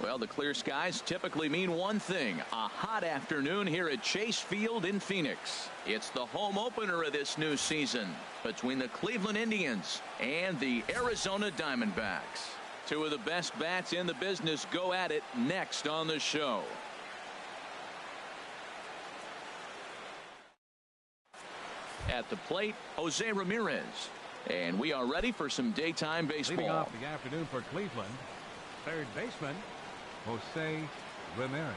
Well, the clear skies typically mean one thing, a hot afternoon here at Chase Field in Phoenix. It's the home opener of this new season between the Cleveland Indians and the Arizona Diamondbacks. Two of the best bats in the business go at it next on the show. At the plate, Jose Ramirez. And we are ready for some daytime baseball. Leading off the afternoon for Cleveland, third baseman, Jose Ramirez.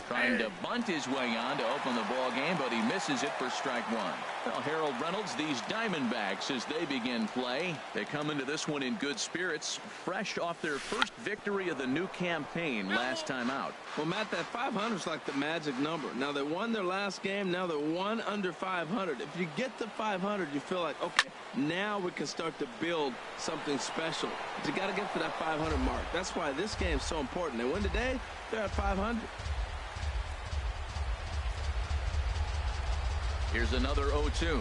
Trying to bunt his way on to open the ball game, but he misses it for strike one. Well, Harold Reynolds, these Diamondbacks, as they begin play, they come into this one in good spirits, fresh off their first victory of the new campaign last time out. Well, Matt, that 500 is like the magic number. Now they won their last game. Now they're one under 500. If you get to 500, you feel like, okay, now we can start to build something special. But you got to get to that 500 mark. That's why this game is so important. They win today, they're at 500. Here's another 0-2.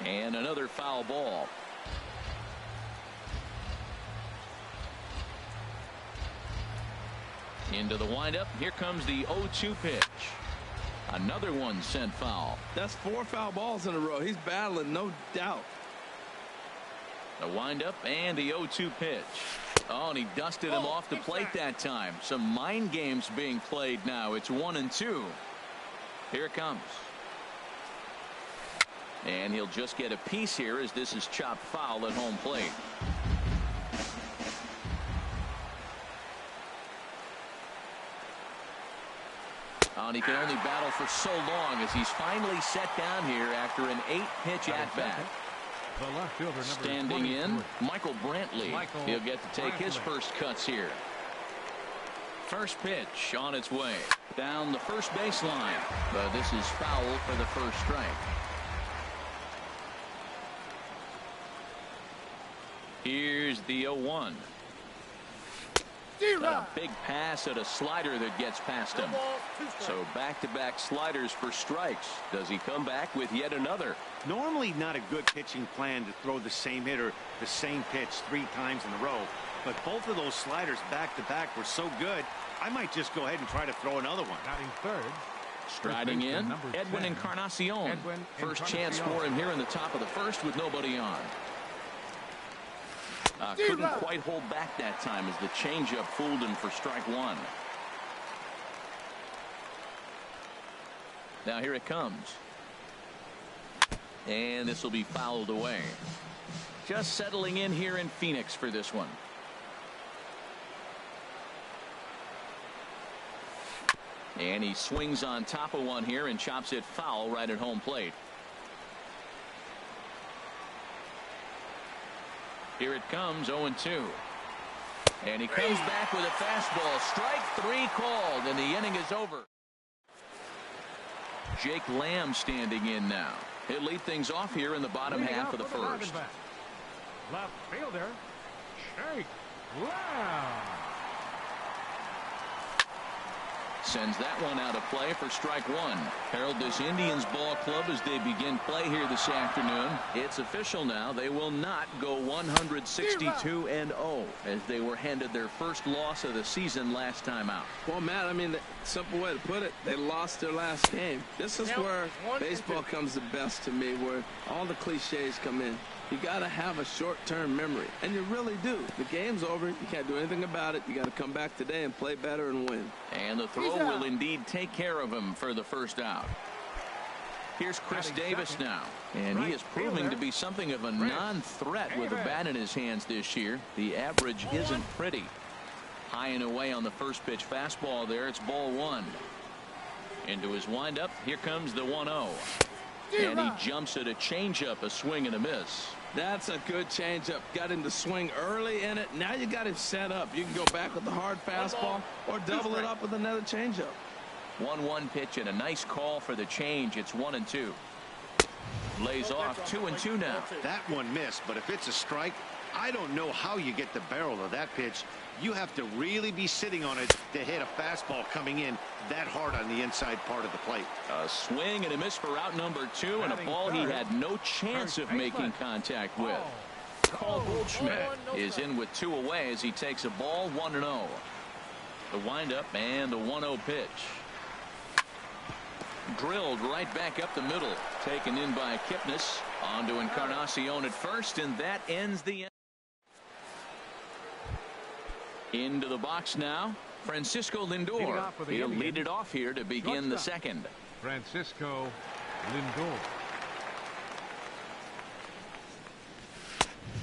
And another foul ball. Into the windup. Here comes the 0-2 pitch. Another one sent foul. That's 4 foul balls in a row. He's battling, no doubt. The windup and the 0-2 pitch. Oh, and he dusted him off the plate that time. Some mind games being played now. It's 1-2. Here it comes. And he'll just get a piece here as this is chopped foul at home plate. Oh, and he can only battle for so long as he's finally set down here after an 8-pitch at-bat. Standing in, Michael Brantley. He'll get to take his first cuts here. First pitch on its way down the first baseline, but this is foul for the first strike. Here's the 0-1. A big pass at a slider that gets past him. So back-to-back sliders for strikes. Does he come back with yet another? Normally not a good pitching plan to throw the same hitter the same pitch 3 times in a row. But both of those sliders back-to-back were so good, I might just go ahead and try to throw another one. Batting third. Striding in, Edwin Encarnacion. First chance for him here in the top of the first with nobody on. Couldn't quite hold back that time as the changeup fooled him for strike one. Now here it comes. And this will be fouled away. Just settling in here in Phoenix for this one. And he swings on top of one here and chops it foul right at home plate. Here it comes, 0-2. And he comes back with a fastball. Strike 3 called, and the inning is over. Jake Lamb standing in now. He'll lead things off here in the bottom half of the first. Left fielder, Jake Lamb. Sends that one out of play for strike one. Harold, this Indians ball club, as they begin play here this afternoon, it's official now. They will not go 162-0 as they were handed their first loss of the season last time out. Well, Matt, I mean, the simple way to put it, they lost their last game. This is where baseball comes the best to me, where all the cliches come in. You got to have a short-term memory, and you really do. The game's over. You can't do anything about it. You got to come back today and play better and win. And the throw will indeed take care of him for the first out. Here's Chris Davis now, and he is proving to be something of a non-threat with a bat in his hands this year. The average isn't pretty. High and away on the first pitch fastball there. It's ball one. Into his windup. Here comes the 1-0. And he jumps at a changeup, a swing and a miss. That's a good changeup. Got him to swing early in it. Now you got him set up. You can go back with the hard fastball or double it up with another changeup. 1-1 pitch and a nice call for the change. It's 1-2. Lays off 2-2 now. That one missed, but if it's a strike, I don't know how you get the barrel of that pitch. You have to really be sitting on it to hit a fastball coming in that hard on the inside part of the plate. A swing and a miss for out number 2, and a ball he had no chance of making contact with. Paul Goldschmidt is in with 2 away as he takes a ball 1-0. The windup and the 1-0 pitch. Drilled right back up the middle. Taken in by Kipnis. On to Encarnacion at first, and that ends the end. Into the box now, Francisco Lindor. He'll lead it off here to begin the second. Francisco Lindor.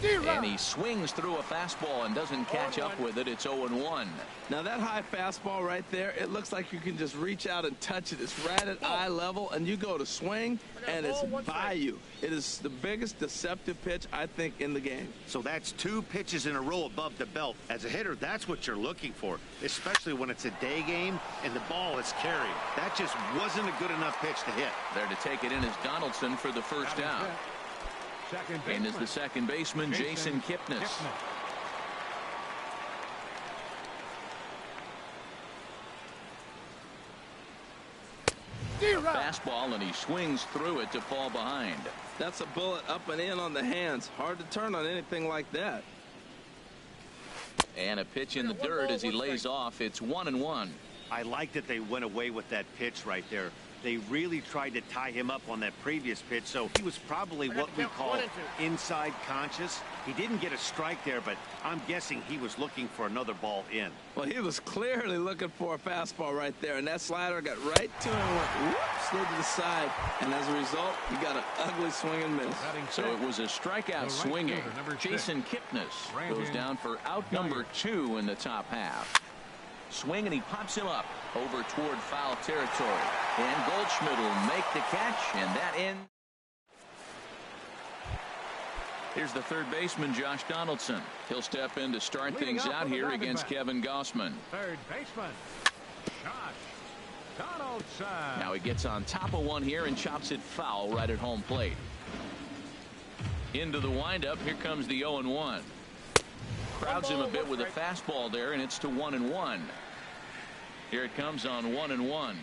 And he swings through a fastball and doesn't catch up with it. It's 0-1. Now that high fastball right there, it looks like you can just reach out and touch it. It's right at eye level, and you go to swing, and it's by you. It is the biggest deceptive pitch, I think, in the game. So that's 2 pitches in a row above the belt. As a hitter, that's what you're looking for, especially when it's a day game and the ball is carried. That just wasn't a good enough pitch to hit. There to take it in is Donaldson for the first out. And is the second baseman, Jason Kipnis. Fastball, and he swings through it to fall behind. That's a bullet up and in on the hands. Hard to turn on anything like that. And a pitch in the dirt as he lays off. It's 1-1. I like that they went away with that pitch right there. They really tried to tie him up on that previous pitch, so he was probably what we call inside conscious. He didn't get a strike there, but I'm guessing he was looking for another ball in. Well, he was clearly looking for a fastball right there, and that slider got right to him and went whoops, slid to the side, and as a result, he got an ugly swing and miss. So it was a strikeout swinging. Jason Kipnis goes down for out number 2 in the top half. Swing, and he pops him up over toward foul territory. And Goldschmidt will make the catch, and that ends. Here's the third baseman, Josh Donaldson. He'll step in to start things out here against Kevin Gausman. Third baseman, Josh Donaldson. Now he gets on top of one here and chops it foul right at home plate. Into the windup. Here comes the 0-1. Crowds him a bit with a fastball there, and it's to 1-1. Here it comes on 1-1.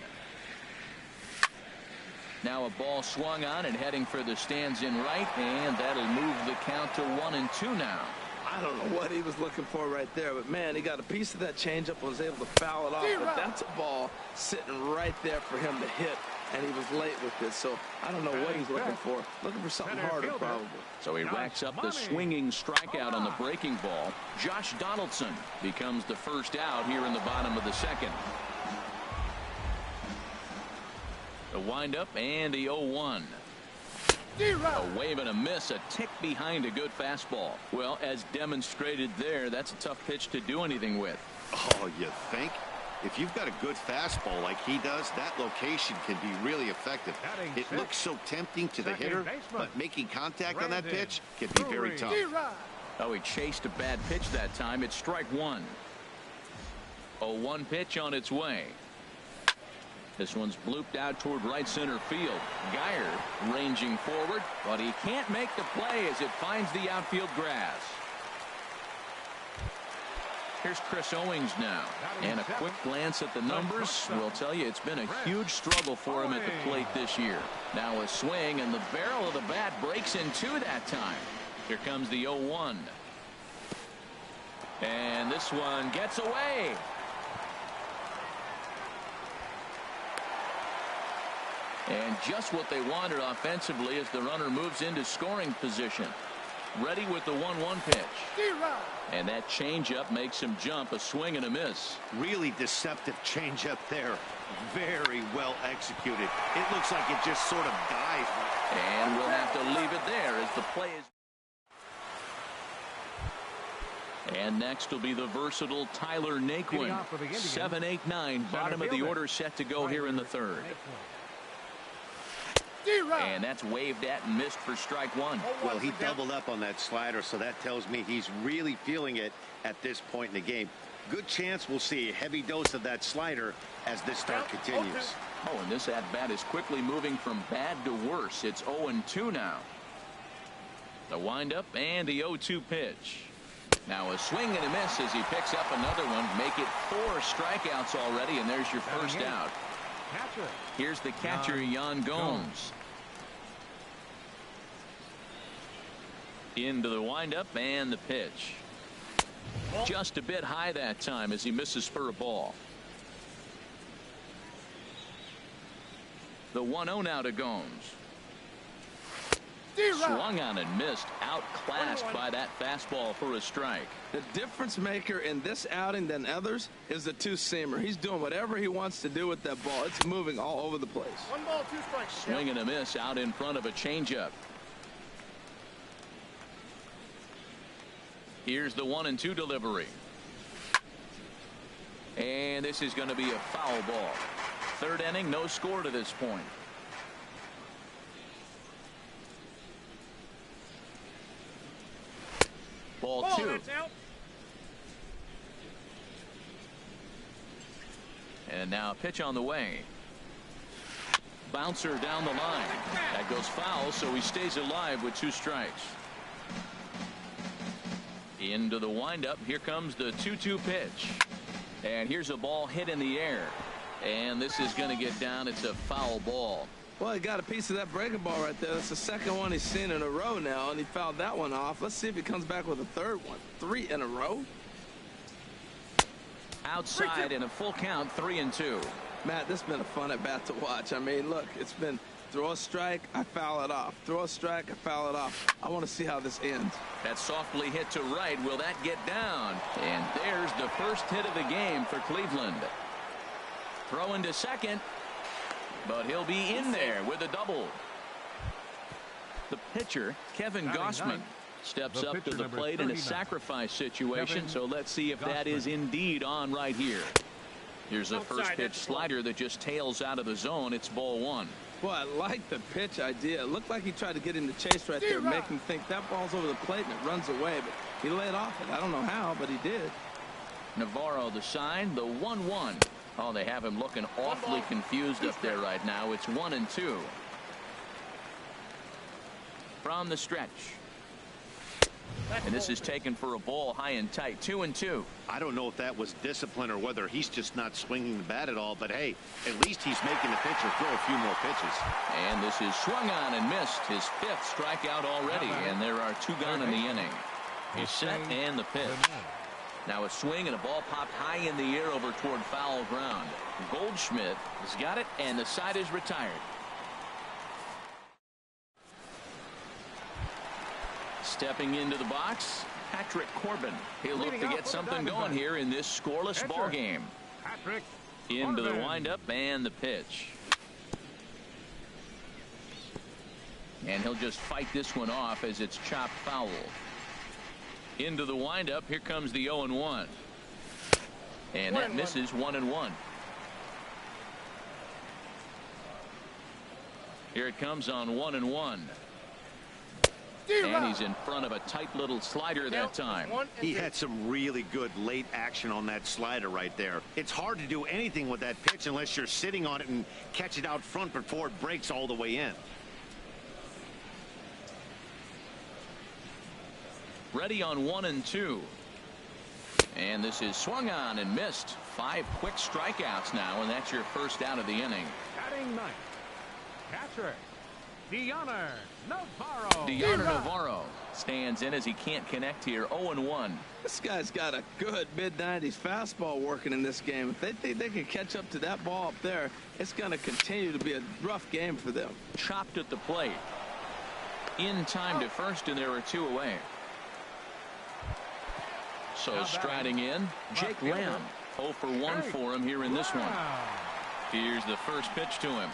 Now a ball swung on and heading for the stands in right, and that'll move the count to 1-2 now. I don't know what he was looking for right there, but man, he got a piece of that changeup and was able to foul it off. But that's a ball sitting right there for him to hit, and he was late with this. So I don't know what he's looking for. Looking for something harder, probably. So he racks up the swinging strikeout on the breaking ball. Josh Donaldson becomes the first out here in the bottom of the second. The windup and the 0-1. A wave and a miss, a tick behind a good fastball. Well, as demonstrated there, that's a tough pitch to do anything with. Oh, you think? If you've got a good fastball like he does, that location can be really effective. It looks so tempting to the hitter, but making contact on that pitch can be very tough. Oh, he chased a bad pitch that time. It's strike 1. 0-1 pitch on its way. This one's blooped out toward right center field. Geyer ranging forward, but he can't make the play as it finds the outfield grass. Here's Chris Owings now, and a quick glance at the numbers will tell you it's been a huge struggle for him at the plate this year. Now a swing, and the barrel of the bat breaks in 2 that time. Here comes the 0-1. And this one gets away. And just what they wanted offensively as the runner moves into scoring position. Ready with the 1-1 pitch. And that changeup makes him jump. A swing and a miss. Really deceptive changeup there. Very well executed. It looks like it just sort of dies. And we'll have to leave it there as the play is. And next will be the versatile Tyler Naquin. 7-8-9, bottom of the order, set to go here in the third. And that's waved at and missed for strike 1. Well, he doubled up on that slider, so that tells me he's really feeling it at this point in the game. Good chance we'll see a heavy dose of that slider as this start continues. Oh, and this at-bat is quickly moving from bad to worse. It's 0-2 now. The windup and the 0-2 pitch. Now a swing and a miss as he picks up another one. Make it 4 strikeouts already, and there's your first out. Here's the catcher, Yan Gomes. Into the windup and the pitch. Just a bit high that time as he misses for a ball. The 1-0 now to Gomes. Swung on and missed. Outclassed by that fastball for a strike. The difference maker in this outing than others is the two-seamer. He's doing whatever he wants to do with that ball. It's moving all over the place. 1 ball, 2 strikes. Swing and a miss out in front of a changeup. Here's the 1-2 delivery. And this is going to be a foul ball. 3rd inning, no score to this point. Ball 2. And now a pitch on the way. Bouncer down the line. That goes foul, so he stays alive with 2 strikes. Into the windup. Here comes the 2-2 pitch. And here's a ball hit in the air. And this is going to get down. It's a foul ball. Well, he got a piece of that breaking ball right there. That's the 2nd one he's seen in a row now, and he fouled that one off. Let's see if he comes back with a 3rd one. 3 in a row. Outside in a full count, 3-2. Matt, this has been a fun at bat to watch. I mean, look, it's been throw a strike, I foul it off. Throw a strike, I foul it off. I want to see how this ends. That softly hit to right. Will that get down? And there's the first hit of the game for Cleveland. Throw into second. But he'll be in there with a double. The pitcher, Kevin Gossman, steps up to the plate in a sacrifice situation. So let's see if that is indeed on right here. Here's a first pitch slider that just tails out of the zone. It's ball 1. Well, I like the pitch idea. It looked like he tried to get him to chase right there, make him think that ball's over the plate and it runs away. But he laid off it. I don't know how, but he did. Navarro the sign, the 1-1. Oh, they have him looking awfully confused up there right now. It's 1-2. From the stretch. And this is taken for a ball high and tight. 2-2. I don't know if that was discipline or whether he's just not swinging the bat at all. But, hey, at least he's making the pitcher throw a few more pitches. And this is swung on and missed. His 5th strikeout already. And there are 2 gone in the inning. He's set and the pitch. Now a swing and a ball popped high in the air over toward foul ground. Goldschmidt has got it, and the side is retired. Stepping into the box, Patrick Corbin. He'll look to get something going here in this scoreless ball game. Into the windup and the pitch. And he'll just fight this one off as it's chopped foul. Into the windup. Here comes the 0-1. And that misses 1-1. Here it comes on 1-1. And he's in front of a tight little slider that time. He had some really good late action on that slider right there. It's hard to do anything with that pitch unless you're sitting on it and catch it out front before it breaks all the way in. Ready on 1-2. And this is swung on and missed. 5 quick strikeouts now, and that's your first out of the inning. Batting 9th, catcher Deoner Navarro. Deoner Navarro stands in as he can't connect here. 0-1. This guy's got a good mid-90s fastball working in this game. If they think they can catch up to that ball up there, it's going to continue to be a rough game for them. Chopped at the plate. In time to first, and there are 2 away. So striding in, Jake Lamb. 0 for 1 for him here in this one. Here's the first pitch to him.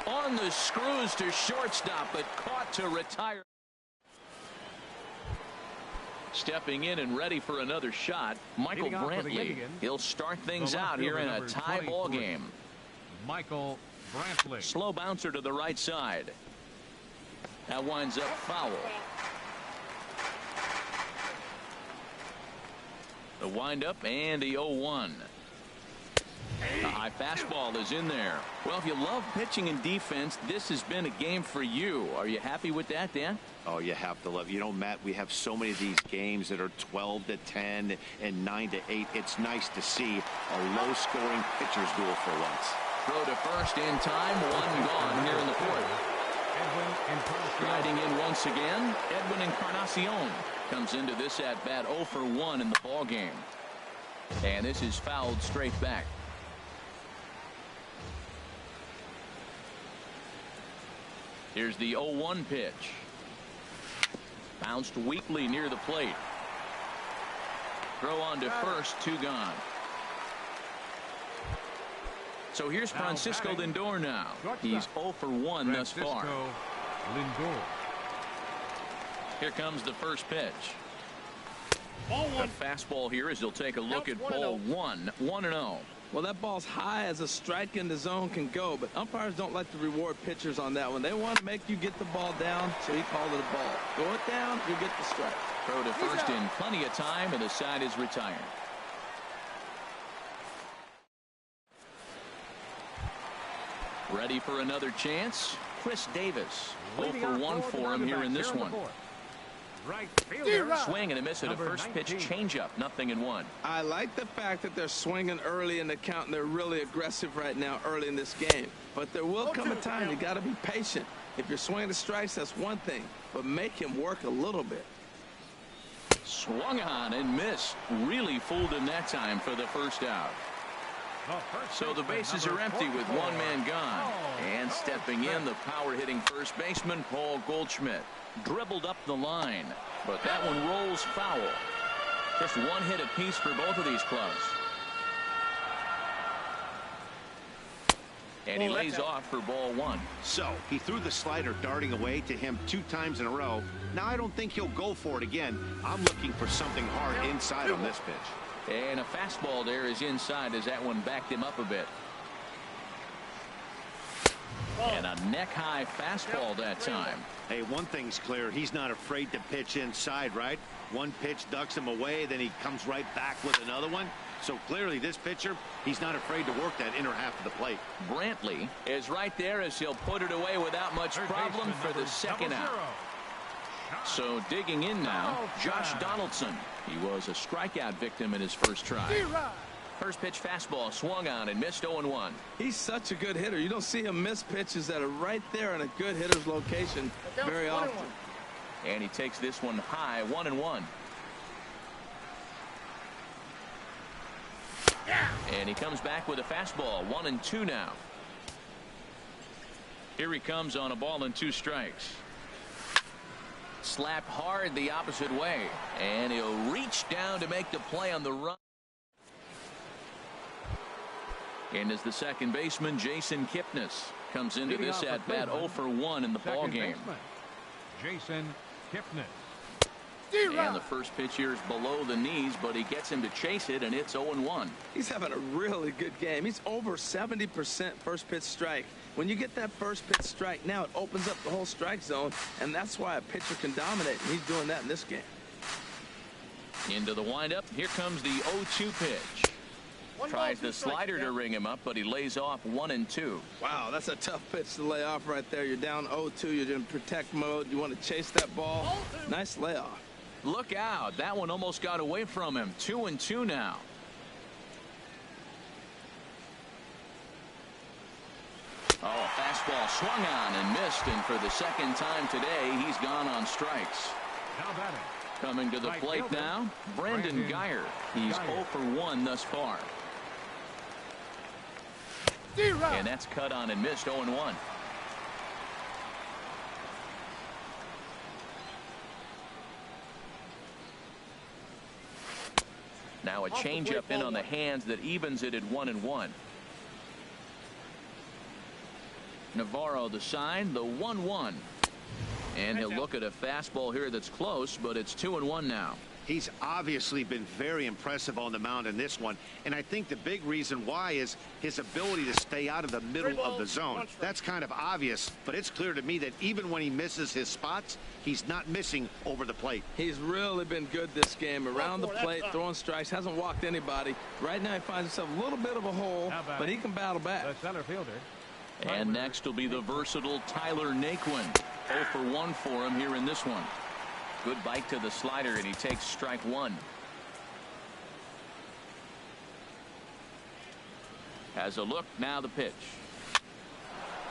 On the screws to shortstop, but caught to retire. Stepping in and ready for another shot, Michael Brantley. He'll start things out here in a tie ball game. Michael Brantley. Slow bouncer to the right side. That winds up foul. The windup and the 0-1. A high high fastball is in there. Well, if you love pitching and defense, this has been a game for you. Are you happy with that, Dan? Oh, you have to love. You know, Matt, we have so many of these games that are 12-10 and 9-8. It's nice to see a low-scoring pitcher's duel for once. Throw to first in time. One gone here in the fourth. Riding in once again, Edwin Encarnacion comes into this at bat 0 for 1 in the ball game. And this is fouled straight back. Here's the 0-1 pitch. Bounced weakly near the plate. Throw on to first, 2 gone. So here's Francisco Lindor now. He's 0 for 1 thus far. Here comes the first pitch. A fastball here as he'll take a look at ball 1. 1-0. Well, that ball's high as a strike in the zone can go, but umpires don't like to reward pitchers on that one. They want to make you get the ball down, so he called it a ball. Go it down, you get the strike. Throw to first in plenty of time, and the side is retired. Ready for another chance. Chris Davis. 0 for 1 for him here in this one. Swing and a miss at a first pitch changeup. 0-1. I like the fact that they're swinging early in the count, and they're really aggressive right now early in this game. But there will come a time you got to be patient. If you're swinging the strikes, that's one thing, but make him work a little bit. Swung on and missed. Really fooled him that time for the first out. So the bases are empty with one man gone. And stepping in, the power-hitting first baseman, Paul Goldschmidt. Dribbled up the line, but that one rolls foul. Just one hit apiece for both of these clubs. And he lays off for ball 1. So he threw the slider darting away to him 2 times in a row. Now I don't think he'll go for it again. I'm looking for something hard inside on this pitch. And a fastball there is inside as that one backed him up a bit. And a neck-high fastball that time. Hey, one thing's clear. He's not afraid to pitch inside, right? One pitch ducks him away, then he comes right back with another one. So clearly this pitcher, he's not afraid to work that inner half of the plate. Brantley is right there as he'll put it away without much problem for the second out. So digging in now, Josh Donaldson. He was a strikeout victim in his first try. First pitch fastball swung on and missed 0-1. He's such a good hitter. You don't see him miss pitches that are right there in a good hitter's location very often. And he takes this one high, 1-1. And he comes back with a fastball, 1-2 now. Here he comes on a ball and 2 strikes. Slapped hard the opposite way, and he'll reach down to make the play on the run. And as the second baseman, Jason Kipnis comes into this at bat 0 for 1 in the ball game. Jason Kipnis. And the first pitch here is below the knees, but he gets him to chase it, and it's 0-1. He's having a really good game. He's over 70% first pitch strike. When you get that first pitch strike, now it opens up the whole strike zone, and that's why a pitcher can dominate, and he's doing that in this game. Into the windup. Here comes the 0-2 pitch. Tries the slider to ring him up, but he lays off 1-2. Wow, that's a tough pitch to lay off right there. You're down 0-2. You're in protect mode. You want to chase that ball. Nice layoff. Look out. That one almost got away from him. 2-2 now. Oh, fastball swung on and missed, and for the second time today, he's gone on strikes. Coming to the plate now, Brandon Guyer. He's 0 for 1 thus far. And that's cut on and missed, 0-1. Now a changeup in on the hands that evens it at 1-1. Navarro the sign, the 1-1. And he'll look at a fastball here that's close, but it's 2-1 now. He's obviously been very impressive on the mound in this one, and I think the big reason why is his ability to stay out of the middle of the zone. That's kind of obvious, but it's clear to me that even when he misses his spots, he's not missing over the plate. He's really been good this game. Around the plate, throwing strikes, hasn't walked anybody. Right now he finds himself a little bit of a hole, but he can battle back. The center fielder. And next will be the versatile Tyler Naquin. 0 for 1 for him here in this one. Good bite to the slider, and he takes strike one. Has a look, now the pitch.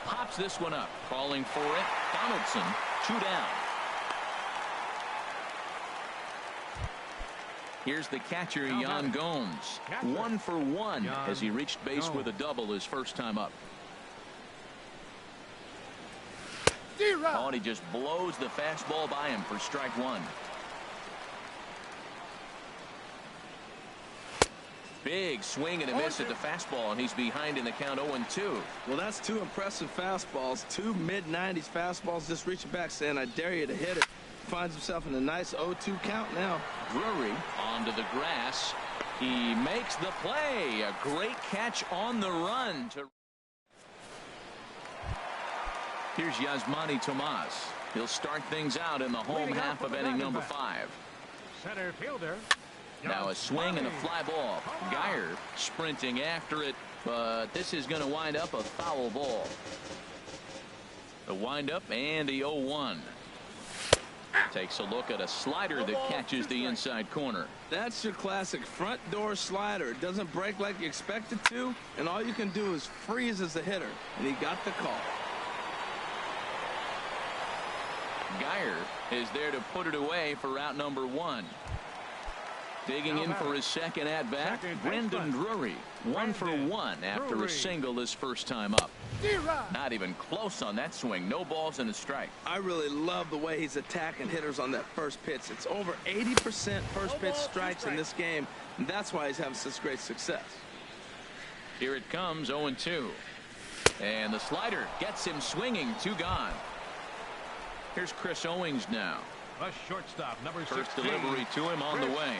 Pops this one up, calling for it. Donaldson, 2 down. Here's the catcher, Yan Gomes. 1 for 1 as he reached base with a double his first time up. Oh, and he just blows the fastball by him for strike one. Big swing and a miss at the fastball, and he's behind in the count 0-2. Well, that's 2 impressive fastballs. 2 mid-90s fastballs just reaching back saying, I dare you to hit it. Finds himself in a nice 0-2 count now. Drury onto the grass. He makes the play. A great catch on the run. Here's Yasmani Tomas. He'll start things out in the home half of inning number 5. Center fielder. Now a swing and a fly ball. Geyer sprinting after it, but this is going to wind up a foul ball. The windup and the 0-1. Takes a look at a slider that catches the inside corner. That's your classic front door slider. It doesn't break like you expect it to, and all you can do is freeze as a hitter, and he got the call. Geyer is there to put it away for out number 1. Digging in for his second at bat, Brendan Drury. 1 for 1 after a single his first time up. Not even close on that swing. No balls and a strike. I really love the way he's attacking hitters on that first pitch. It's over 80% first pitch strikes in this game, and that's why he's having such great success. Here it comes, 0-2. And the slider gets him swinging. 2 gone. Here's Chris Owings now. A shortstop, number 16. First delivery to him on the way.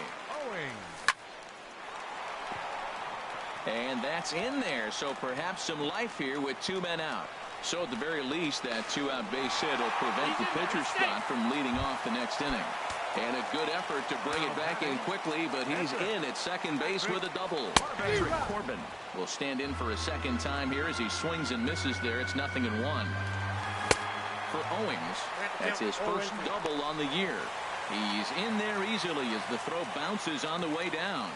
Owings. And that's in there, so perhaps some life here with 2 men out. So at the very least, that 2-out base hit will prevent the pitcher's spot from leading off the next inning. And a good effort to bring it back in quickly, but he's in at second base with a double. Patrick Corbin will stand in for a second time here as he swings and misses there. It's 0-1. For Owings, that's his first double on the year. He's in there easily as the throw bounces on the way down.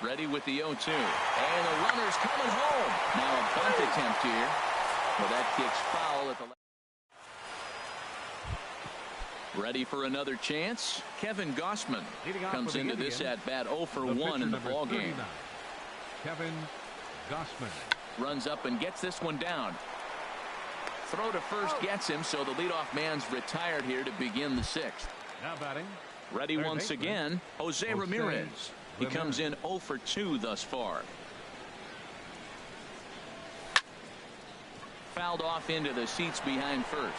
Ready with the 0-2. And the runner's coming home. Now a bunt attempt here. Well, that kicks foul at the left. Ready for another chance. Kevin Gossman comes into this at bat 0 for 1 in the ball game. Kevin Gossman runs up and gets this one down. Throw to first gets him, so the leadoff man's retired here to begin the 6th. Now batting. Ready once again, Jose Ramirez. He comes in 0 for 2 thus far. Fouled off into the seats behind first.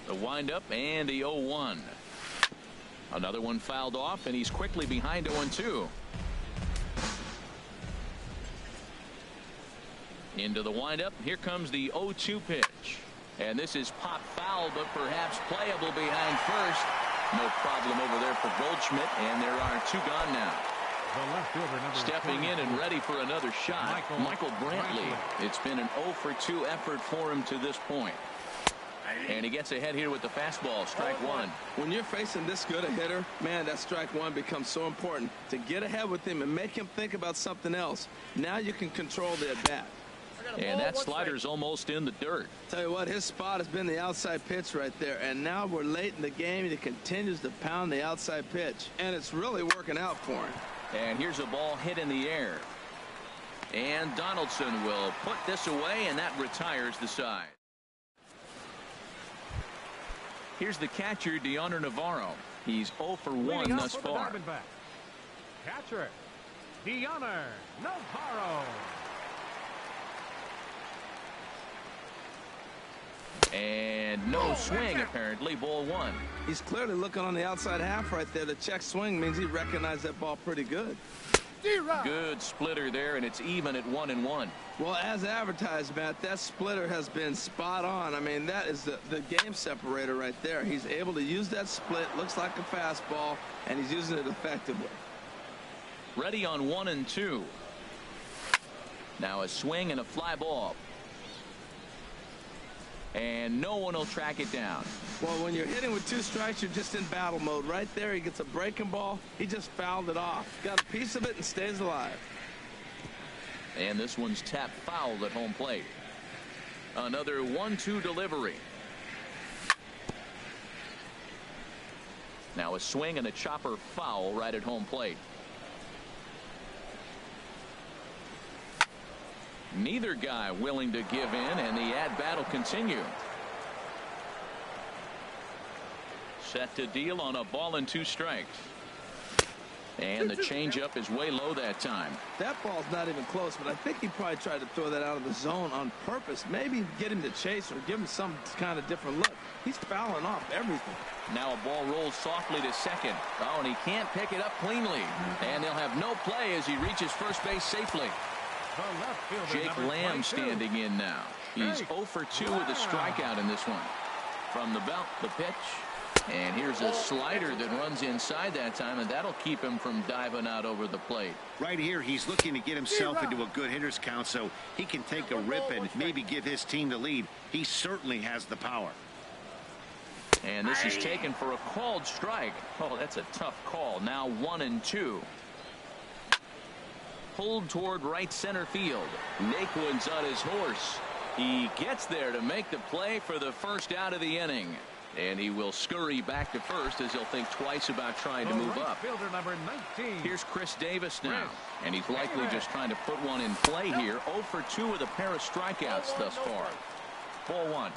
The windup and the 0-1. Another one fouled off, and he's quickly behind 0-2. Into the windup. Here comes the 0-2 pitch. And this is pop foul, but perhaps playable behind first. No problem over there for Goldschmidt, and there are 2 gone now. Stepping in and ready for another shot, Michael Brantley. It's been an 0 for 2 effort for him to this point. And he gets ahead here with the fastball, strike 1. When you're facing this good a hitter, man, that strike 1 becomes so important to get ahead with him and make him think about something else. Now you can control the at bat. And that slider's almost in the dirt. Tell you what, his spot has been the outside pitch right there, and now we're late in the game and he continues to pound the outside pitch, and it's really working out for him. And here's a ball hit in the air, and Donaldson will put this away, and that retires the side. Here's the catcher, Deoner Navarro. He's 0 for 1 thus far. Catcher Deoner Navarro. And no swing, apparently. Ball 1. He's clearly looking on the outside half right there. The check swing means he recognized that ball pretty good. Good splitter there, and it's even at 1-1. Well, as advertised, Matt, that splitter has been spot on. I mean, that is the game separator right there. He's able to use that split. Looks like a fastball, and he's using it effectively. Ready on 1-2. Now a swing and a fly ball. And no one will track it down. Well, when you're hitting with 2 strikes, you're just in battle mode. Right there, he gets a breaking ball. He just fouled it off. Got a piece of it and stays alive. And this one's tapped foul at home plate. Another 1-2 delivery. Now a swing and a chopper foul right at home plate. Neither guy willing to give in, and the at-bat will continue. Set to deal on a ball and 2 strikes. And the changeup is way low that time. That ball's not even close, but I think he probably tried to throw that out of the zone on purpose. Maybe get him to chase or give him some kind of different look. He's fouling off everything. Now a ball rolls softly to second. Oh, and he can't pick it up cleanly. And they'll have no play as he reaches first base safely. Jake Lamb standing in now. He's 0 for 2 with a strikeout in this one. From the belt, the pitch. And here's a slider that runs inside that time, and that'll keep him from diving out over the plate. Right here, he's looking to get himself into a good hitter's count so he can take a rip and maybe give his team the lead. He certainly has the power. And this is taken for a called strike. Oh, that's a tough call. Now 1-2. Pulled toward right center field. Naquin's on his horse. He gets there to make the play for the first out of the inning. And he will scurry back to first as he'll think twice about trying to move up. Fielder number 19. Here's Chris Davis now. And he's likely just trying to put one in play here. 0 for 2 with a pair of strikeouts thus far. Ball 1.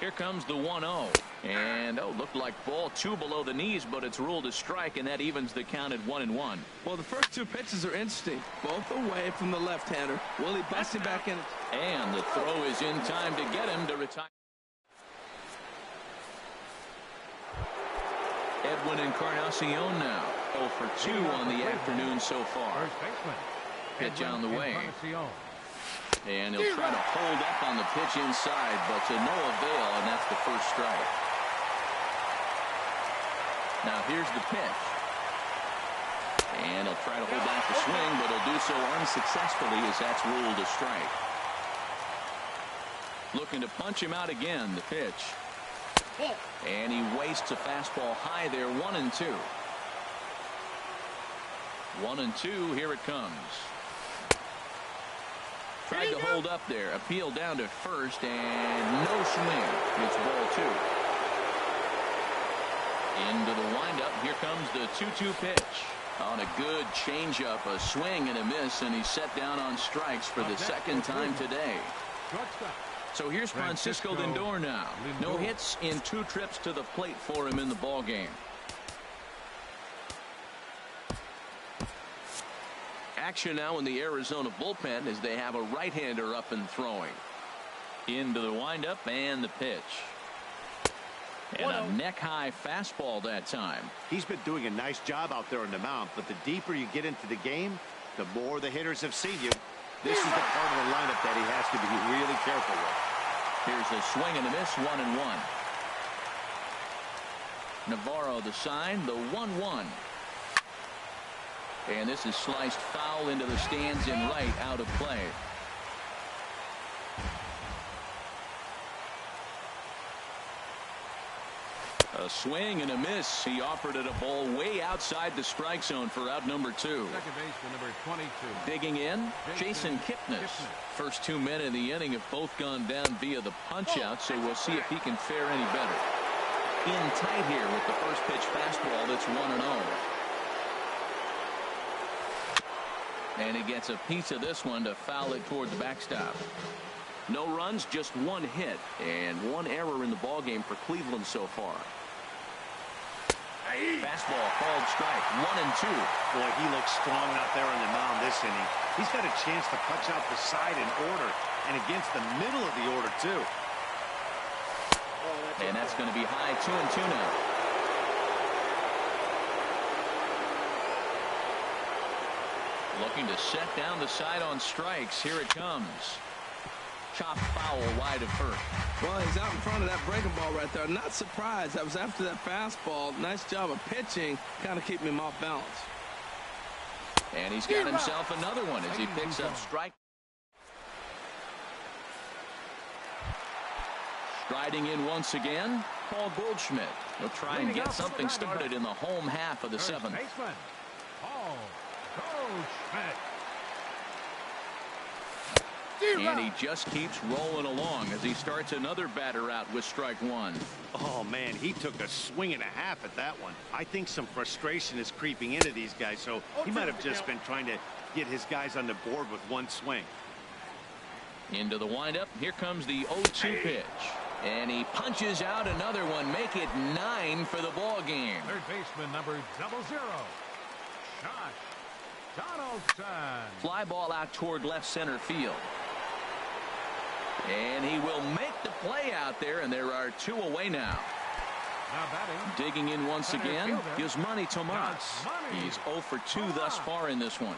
Here comes the 1-0. And, looked like ball 2 below the knees, but it's ruled a strike, and that evens the count at 1-1. Well, the first 2 pitches are interesting. Both away from the left-hander. Will he bust him back in? And the throw is in time to get him to retire. Edwin Encarnacion now. 0 for 2 on the afternoon so far. First baseman. Pitch on the way. And he'll try to hold up on the pitch inside, but to no avail, and that's the first strike. Now here's the pitch. And he'll try to hold back the swing, but he'll do so unsuccessfully as that's ruled a strike. Looking to punch him out again, the pitch. And he wastes a fastball high there. 1-2. 1-2. Here it comes. Tried to hold up there. Appeal down to first, and no swing. It's ball 2. Into the windup. Here comes the 2-2 pitch. On a good changeup, a swing and a miss, and he's set down on strikes for the second time today. So here's Francisco Lindor now. No hits in 2 trips to the plate for him in the ball game. Action now in the Arizona bullpen as they have a right-hander up and throwing. Into the windup and the pitch. And a neck-high fastball that time. He's been doing a nice job out there on the mound, but the deeper you get into the game, the more the hitters have seen you. This is the part of the lineup that he has to be really careful with. Here's a swing and a miss. 1-1. Navarro the sign, the 1-1. And this is sliced foul into the stands in right, out of play. A swing and a miss. He offered it a ball way outside the strike zone for out number 2. Second baseman number 22. Digging in, Jason Kipnis. First 2 men in the inning have both gone down via the punch-out, so we'll see if he can fare any better. In tight here with the first pitch fastball that's 1-0. And he gets a piece of this one to foul it toward the backstop. No runs, just 1 hit, and 1 error in the ballgame for Cleveland so far. Fastball called strike. 1-2. Boy, he looks strong out there on the mound this inning. He's got a chance to punch out the side in order and against the middle of the order too. And that's going to be high, 2-2 now. Looking to set down the side on strikes. Here it comes. Chop foul wide of first. Well, he's out in front of that breaking ball right there. Not surprised. That was after that fastball. Nice job of pitching, kind of keeping him off balance. And he's got himself another one as he picks up strike. Striding in once again, Paul Goldschmidt. He'll try and get something started in the home half of the seventh. Paul Goldschmidt. And he just keeps rolling along as he starts another batter out with strike one. Oh, man, he took a swing and a half at that one. I think some frustration is creeping into these guys, so he might have just been trying to get his guys on the board with one swing. Into the windup. Here comes the 0-2 pitch. And he punches out another one. Make it 9 for the ball game. Third baseman number 00. Josh Donaldson. Fly ball out toward left center field. And he will make the play out there, and there are 2 away now. Now batting. Digging in once again, Yasmani Tomas. He's 0 for 2 thus far in this one.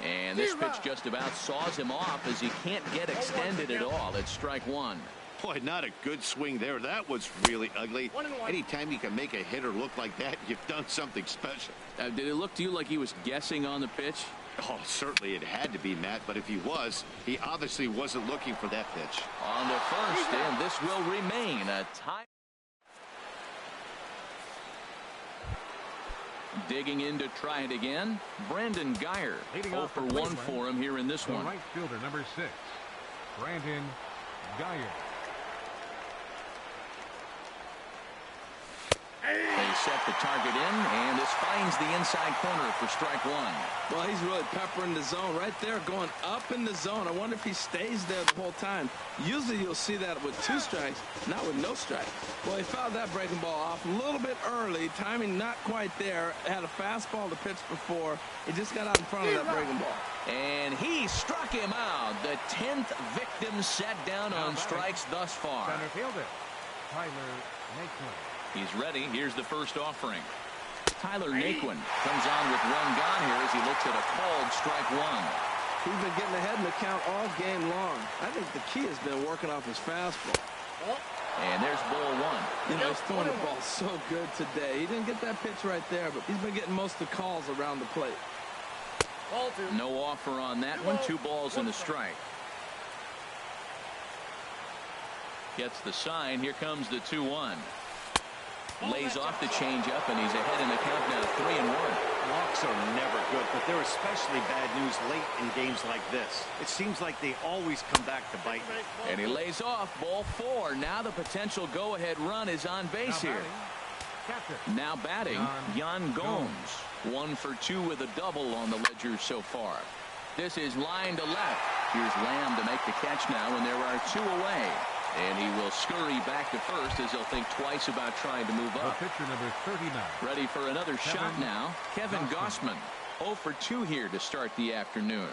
And this pitch just about saws him off as he can't get extended at all. It's strike one. Boy, not a good swing there. That was really ugly. Anytime you can make a hitter look like that, you've done something special. Did it look to you like he was guessing on the pitch? Oh, certainly it had to be, Matt, but if he was, he obviously wasn't looking for that pitch. On to first, and this will remain a tie. Digging in to try it again, Brandon Geyer. 0 for 1 for him here in this one. Right fielder number 6, Brandon Geyer. They set the target in, and this finds the inside corner for strike one. Well, he's really peppering the zone right there, going up in the zone. I wonder if he stays there the whole time. Usually you'll see that with 2 strikes, not with no strikes. Well, he fouled that breaking ball off a little bit early. Timing not quite there. Had a fastball to pitch before. He just got out in front of that breaking ball. And he struck him out. The 10th victim set down on strikes thus far. Center fielder Tyler Naquin. He's ready. Here's the first offering. Tyler Naquin comes on with 1 gone here as he looks at a called strike one. He's been getting ahead in the count all game long. I think the key has been working off his fastball. And there's ball one. You know, he's throwing the ball so good today. He didn't get that pitch right there, but he's been getting most of the calls around the plate. No offer on that one. 2 balls and a strike. Gets the sign. Here comes the 2-1. Lays off the changeup, and he's ahead in the count now, 3-1. Walks are never good, but they're especially bad news late in games like this. It seems like they always come back to bite me. And he lays off, ball 4. Now the potential go-ahead run is on base here. Now batting, Yan Gomes. 1 for 2 with a double on the ledger so far. This is line to left. Here's Lamb to make the catch now, and there are 2 away. And he will scurry back to first as he'll think twice about trying to move up. Pitcher number 39. Ready for another shot now. Kevin Gausman. 0 for 2 here to start the afternoon.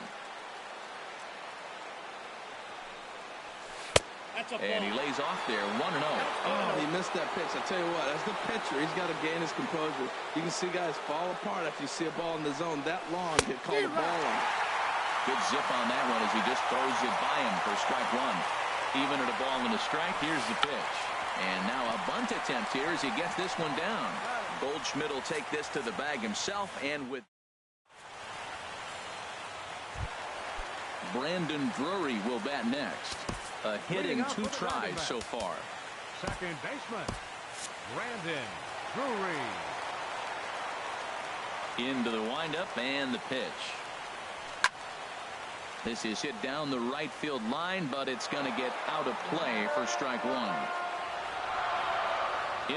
And he lays off there, 1-0. Oh, he missed that pitch. I tell you what, as the pitcher, he's got to gain his composure. You can see guys fall apart after you see a ball in the zone that long, get called a ball on. Good zip on that one as he just throws it by him for strike one. Even at a ball and a strike, here's the pitch. And now a bunt attempt here as he gets this one down. Goldschmidt will take this to the bag himself, and with Brandon Drury will bat next. A hit in 2 tries so far. Second baseman Brandon Drury. Into the windup and the pitch. This is hit down the right field line, but it's going to get out of play for strike one.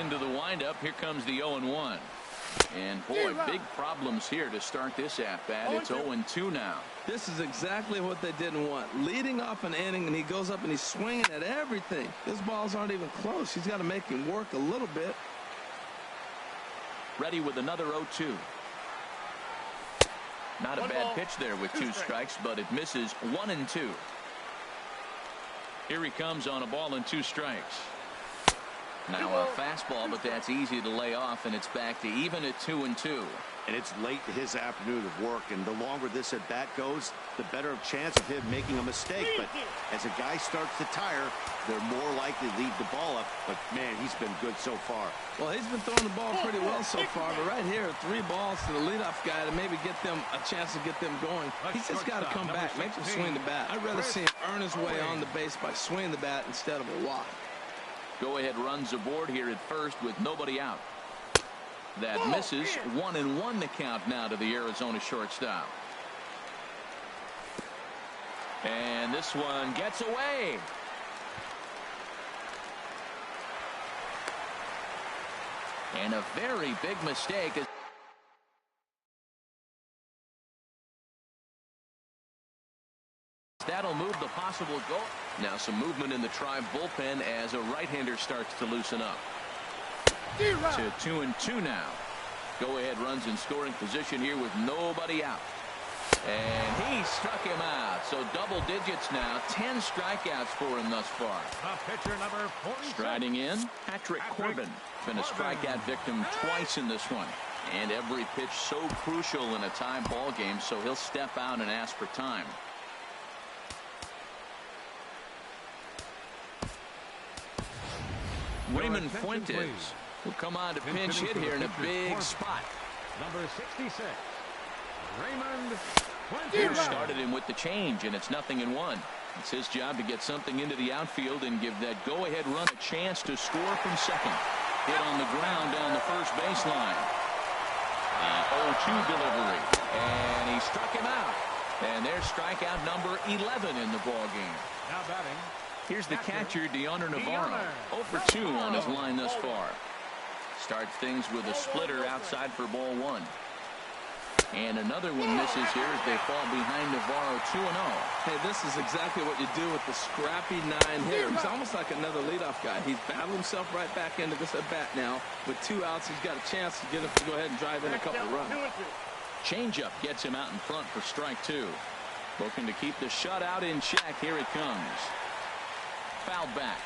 Into the windup. Here comes the 0-1. And boy, big problems here to start this at-bat. It's 0-2 now. This is exactly what they didn't want. Leading off an inning, and he goes up and he's swinging at everything. His balls aren't even close. He's got to make him work a little bit. Ready with another 0-2. Not a bad pitch there with 2 strikes, but it misses 1-2. Here he comes on a ball and 2 strikes. Now a fastball, but that's easy to lay off, and it's back to even at 2-2. And it's late in his afternoon of work, and the longer this at bat goes, the better of chance of him making a mistake. But as a guy starts to tire, they're more likely to leave the ball up. But man, he's been good so far. Well, he's been throwing the ball pretty well so far, but right here, 3 balls to the leadoff guy to maybe get them a chance to get them going. He's just got to come back, make him swing the bat. I'd rather see him earn his way on the base by swinging the bat instead of a walk. Go-ahead runs aboard here at first with nobody out. That misses. 1-1 the count now to the Arizona shortstop. And this one gets away. And a very big mistake. That'll move the possible goal. Now some movement in the Tribe bullpen as a right-hander starts to loosen up. To 2-2 now. Go-ahead runs in scoring position here with nobody out. And he struck him out. So double digits now. 10 strikeouts for him thus far. Pitcher number 46. Striding in, Patrick Corbin. Been a strikeout victim twice in this one. And every pitch so crucial in a tie ball game, so he'll step out and ask for time. Raymond Fuentes will come on to pinch hit here in a big spot. Number 66, Raymond Here Fuentes. started him with the change, and it's 0-1. It's his job to get something into the outfield and give that go-ahead run a chance to score from second. Hit on the ground down the first baseline. 0-2 delivery, and he struck him out. And there's strikeout number 11 in the ball game. Now batting. Here's the catcher, Deoner Navarro. 0-2 on his line thus far. Starts things with a splitter outside for ball 1. And another one misses here as they fall behind Navarro 2-0. Hey, this is exactly what you do with the scrappy 9-hitter. He's almost like another leadoff guy. He's battled himself right back into this at bat now. With 2 outs, he's got a chance to get him to go ahead and drive in a couple runs. Changeup gets him out in front for strike 2. Looking to keep the shutout in check. Here it comes. Fouled back.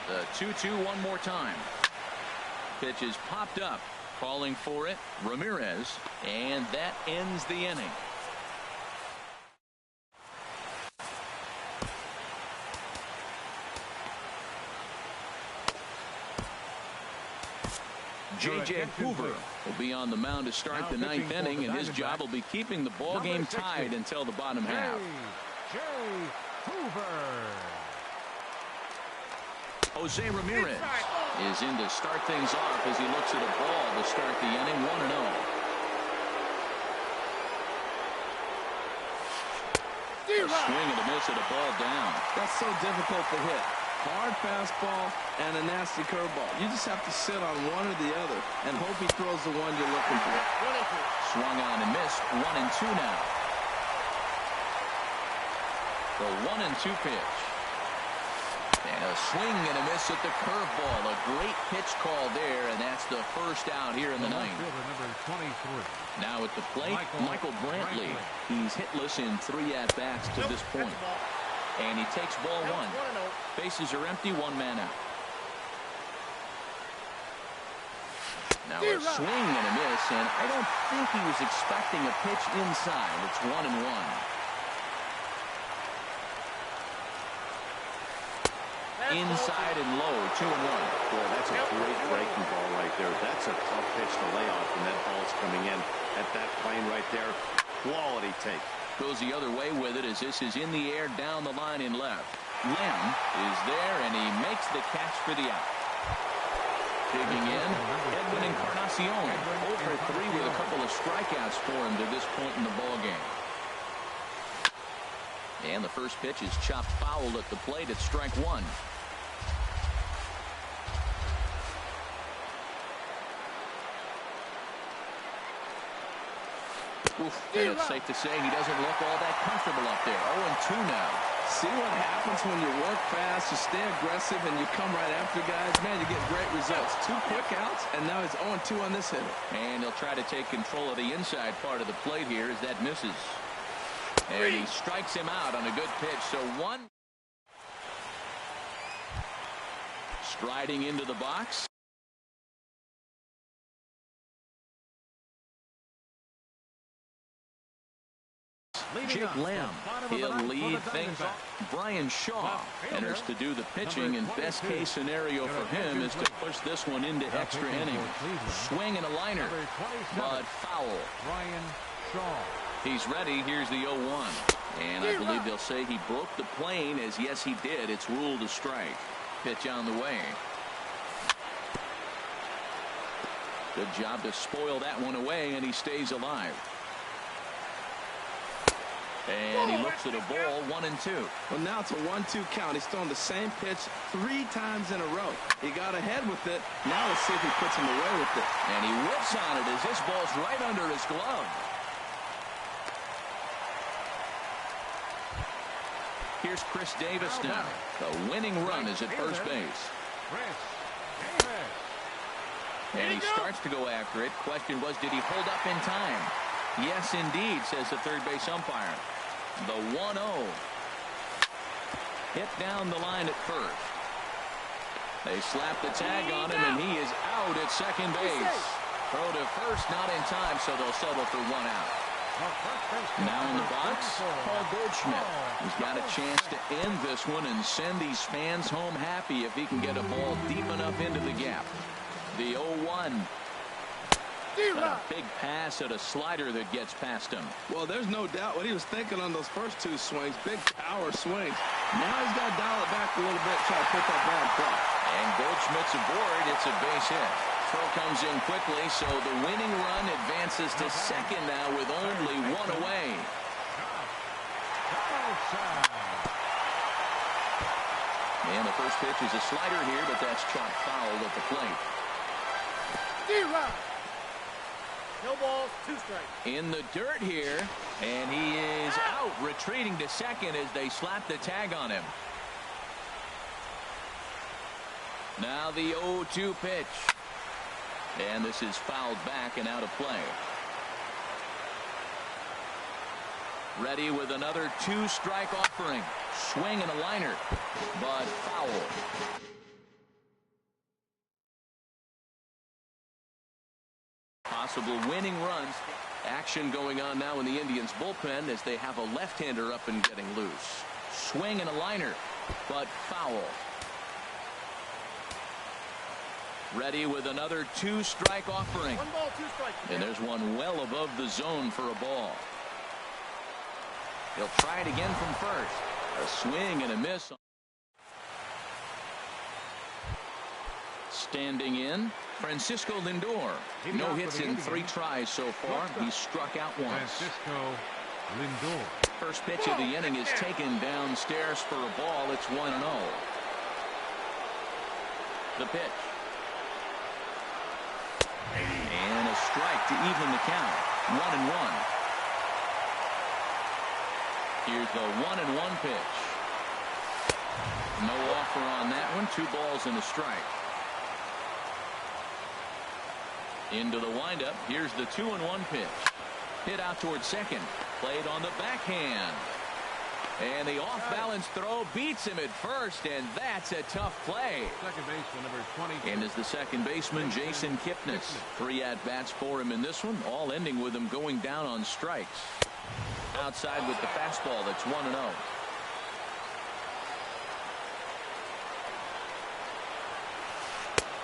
The 2-2 one more time. Pitch is popped up. Calling for it, Ramirez. And that ends the inning. J.J. Hoover will be on the mound to start the 9th inning, and his job will be keeping the ball game tied until the bottom half. J. Hoover. Jose Ramirez is in to start things off as he looks at a ball to start the inning. 1-0. A swing and a miss at a ball down. That's so difficult to hit. Hard fastball and a nasty curveball. You just have to sit on one or the other and hope he throws the one you're looking for. Swung on and missed. 1-2 now. The 1-2 pitch. And a swing and a miss at the curveball. A great pitch call there, and that's the first out here in the 9th. Number 23. Now at the plate, Michael Brantley. He's hitless in 3 at-bats to this point. And he takes ball 1. Bases are empty, 1 man out. Now a swing and a miss, and I don't think he was expecting a pitch inside. It's 1-1. Inside and low, 2-1. Boy, that's a great breaking ball right there. That's a tough pitch to lay off, and that ball's coming in at that plane right there. Quality take. Goes the other way with it as this is in the air down the line in left. Lim is there, and he makes the catch for the out. Digging in, Edwin Encarnacion. 0 for 3 with a couple of strikeouts for him to this point in the ball game. And the first pitch is chopped foul at the plate at strike 1. Oof, and it's safe to say he doesn't look all that comfortable up there. 0-2 now. See what happens when you work fast, you stay aggressive, and you come right after guys. Man, you get great results. 2 quick outs, and now he's 0-2 on this hitter. And he'll try to take control of the inside part of the plate here as that misses. And he strikes him out on a good pitch. So 1. Striding into the box. Jake Lamb, he'll lead things off. Brian Shaw enters to do the pitching, and best case scenario for him is to push this one into extra innings. Swing and a liner, but foul. Brian Shaw. He's ready. Here's the 0-1. And I believe they'll say he broke the plane, as yes he did. It's ruled a strike. Pitch on the way. Good job to spoil that one away, and he stays alive. And he looks at a ball, 1-2. Well, now it's a 1-2 count. He's throwing the same pitch 3 times in a row. He got ahead with it. Now let's see if he puts him away with it. And he whips on it as this ball's right under his glove. Here's Chris Davis now. The winning run is at first base. And he starts to go after it. Question was, did he hold up in time? Yes, indeed, says the third base umpire. The 1-0. Hit down the line at first. They slap the tag on him, and he is out at second base. Throw to first, not in time, so they'll settle for 1 out. Now in the box, Paul Goldschmidt. He's got a chance to end this one and send these fans home happy if he can get a ball deep enough into the gap. The 0-1. A big pass at a slider that gets past him. Well, there's no doubt what he was thinking on those first 2 swings. Big power swings. Now he's got to dial it back a little bit, try to put that ball in play. And Goldschmidt's aboard. It's a base hit. Throw comes in quickly, so the winning run advances to second now with only 1 away. And the first pitch is a slider here, but that's chopped foul at the plate. No balls, 2 strikes. In the dirt here, and he is out, retreating to second as they slap the tag on him. Now the 0-2 pitch. And this is fouled back and out of play. Ready with another 2-strike offering. Swing and a liner, but foul. Possible winning runs. Action going on now in the Indians bullpen as they have a left-hander up and getting loose. Swing and a liner, but foul. Ready with another 2-strike offering. 1 ball, 2 strikes. And there's one well above the zone for a ball. He'll try it again from first. A swing and a miss. Standing in, Francisco Lindor. No hits in 3 tries so far. He's struck out once. Francisco Lindor. First pitch of the inning is taken downstairs for a ball. It's 1-0. The pitch. And a strike to even the count. 1-1. Here's the 1-1 pitch. No offer on that one. 2 balls and a strike. Into the windup. Here's the 2-1 pitch. Hit out towards second. Played on the backhand. And the off-balance throw beats him at first, and that's a tough play. Second baseman number 20. And is the second baseman, Jason Kipnis. 3 at-bats for him in this one, all ending with him going down on strikes. Outside with the fastball, that's 1-0.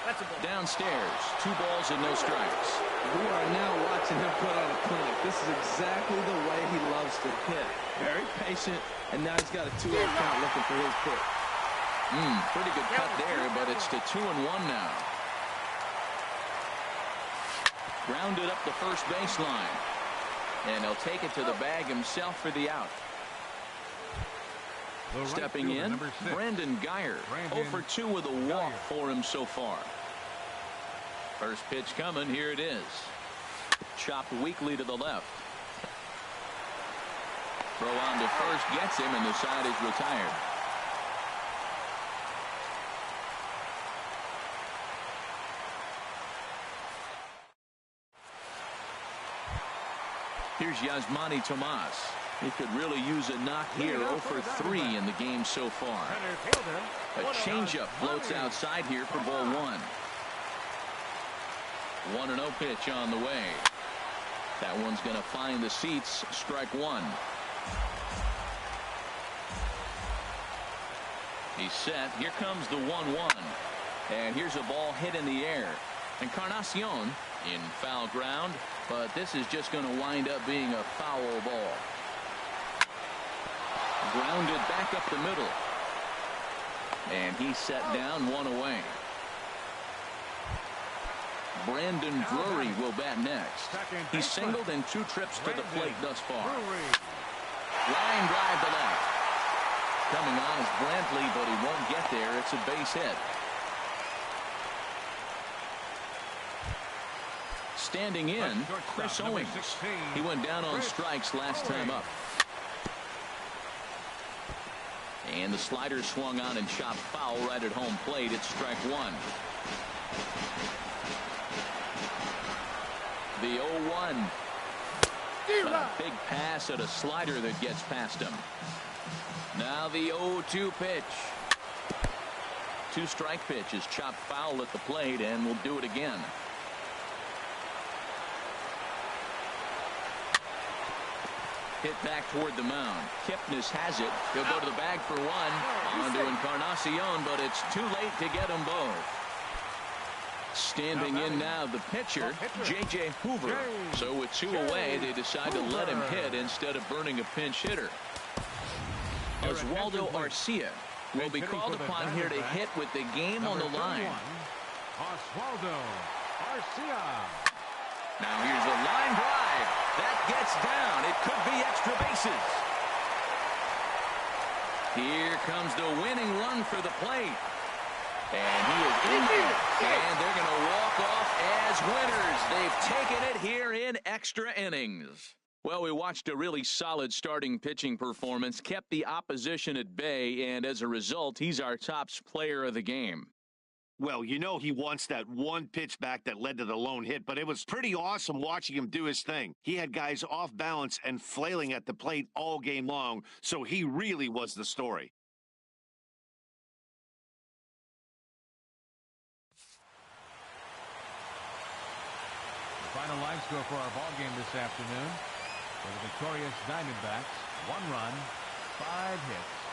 That's a ball. Downstairs, 2 balls and no strikes. We are now watching him put on a clinic. This is exactly the way he loves to hit. Very patient, and now he's got a 2-0 count looking for his pitch. Pretty good cut there, but it's to 2-1 now. Grounded up the first baseline. And he'll take it to the bag himself for the out. Stepping in, Brandon Geyer. 0 for 2 with a walk for him so far. First pitch coming. Here it is. Chopped weakly to the left. Throw on to first gets him, and the side is retired. Here's Yasmani Tomas. He could really use a knock here. 0 for 3 in the game so far. A changeup floats outside here for ball 1. 1-0 pitch on the way. That one's going to find the seats. Strike 1. He's set. Here comes the 1-1. And here's a ball hit in the air. Encarnacion in foul ground, but this is just going to wind up being a foul ball. Grounded back up the middle. And he's set down, 1 away. Brandon Drury will bat next. He's singled in 2 trips to the plate thus far. Line drive to left. Coming on is Brantley, but he won't get there. It's a base hit. Standing in, Chris Owings. He went down on strikes last time up. And the slider swung on and chopped foul right at home plate. It's strike 1. The 0-1. A big pass at a slider that gets past him. Now the 0-2 pitch. 2-strike pitch is chopped foul at the plate, and we'll do it again. Hit back toward the mound. Kipnis has it. He'll go to the bag for 1. On to Encarnacion, but it's too late to get them both. Standing in now, the pitcher, J.J. Hoover. So with 2 away, they decide to let him hit instead of burning a pinch hitter. Oswaldo Arcia will be called upon here to hit with the game on the line. Oswaldo Arcia. Now here's a line drive. That gets down. It could be extra bases. Here comes the winning run for the plate. And he is in there. And they're going to walk off as winners. They've taken it here in extra innings. Well, we watched a really solid starting pitching performance, kept the opposition at bay, and as a result, he's our top player of the game. Well, you know he wants that one pitch back that led to the lone hit, but it was pretty awesome watching him do his thing. He had guys off balance and flailing at the plate all game long, so he really was the story. The final line score for our ball game this afternoon. For the victorious Diamondbacks, 1 run, 5 hits.